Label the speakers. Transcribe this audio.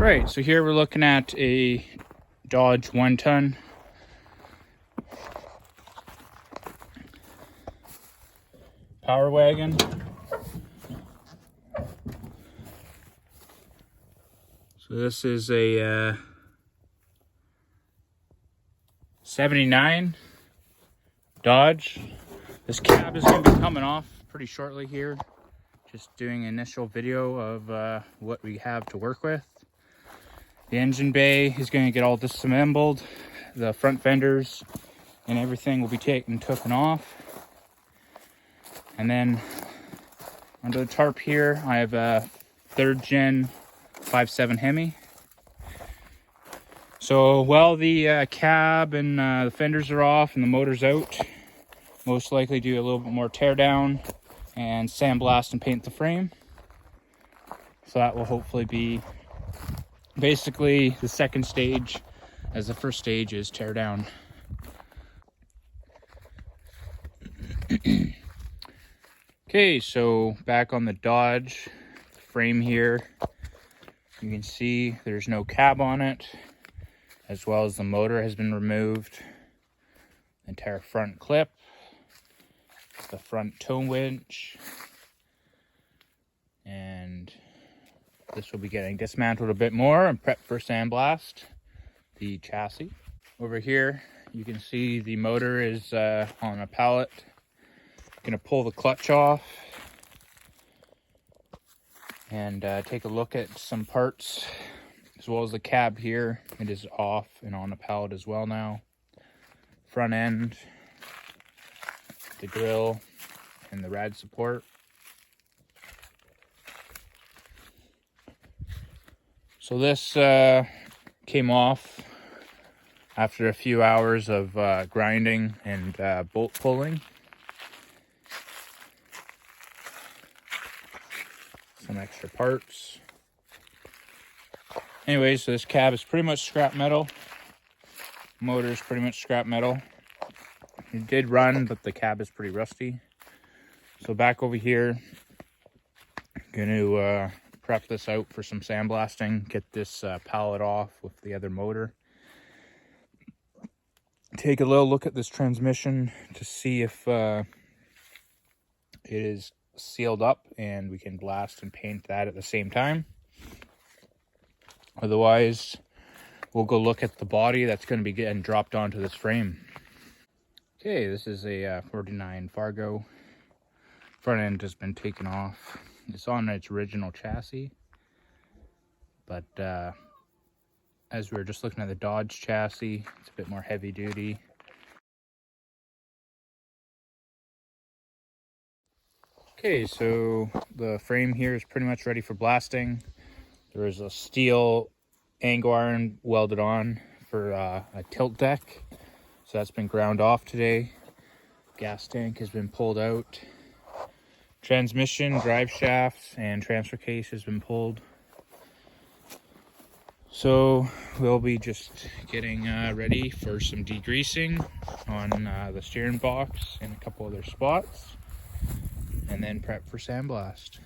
Speaker 1: Right, so here we're looking at a Dodge 1-ton. Power wagon. So this is a 79 Dodge. This cab is going to be coming off pretty shortly here. Just doing an initial video of what we have to work with. The engine bay is going to get all disassembled. The front fenders and everything will be taken off. And then under the tarp here, I have a 3rd gen 5.7 Hemi. So while the cab and the fenders are off and the motor's out, most likely do a little bit more tear down and sandblast and paint the frame. So that will hopefully be basically the second stage, as the first stage is tear down. Okay, so back on the Dodge frame here, you can see there's no cab on it, as well as the motor has been removed. The entire front clip, the front tow winch, and this will be getting dismantled a bit more and prepped for sandblast. The chassis. Over here, you can see the motor is on a pallet. Gonna pull the clutch off and take a look at some parts, as well as the cab here. It is off and on a pallet as well now. Front end, the grill, and the rad support. So this came off after a few hours of grinding and bolt pulling. Some extra parts. Anyway, so this cab is pretty much scrap metal. Motor is pretty much scrap metal. It did run, but the cab is pretty rusty. So back over here, gonna prep this out for some sandblasting, get this pallet off with the other motor. Take a little look at this transmission to see if it is sealed up, and we can blast and paint that at the same time. Otherwise, we'll go look at the body that's going to be getting dropped onto this frame. Okay, this is a 49 Fargo. Front end has been taken off. It's on its original chassis, but as we were just looking at the Dodge chassis, it's a bit more heavy duty. Okay, so the frame here is pretty much ready for blasting. There is a steel angle iron welded on for a tilt deck, so that's been ground off today. Gas tank has been pulled out. Transmission, drive shaft, and transfer case has been pulled. So we'll be just getting ready for some degreasing on the steering box and a couple other spots, and then prep for sandblast.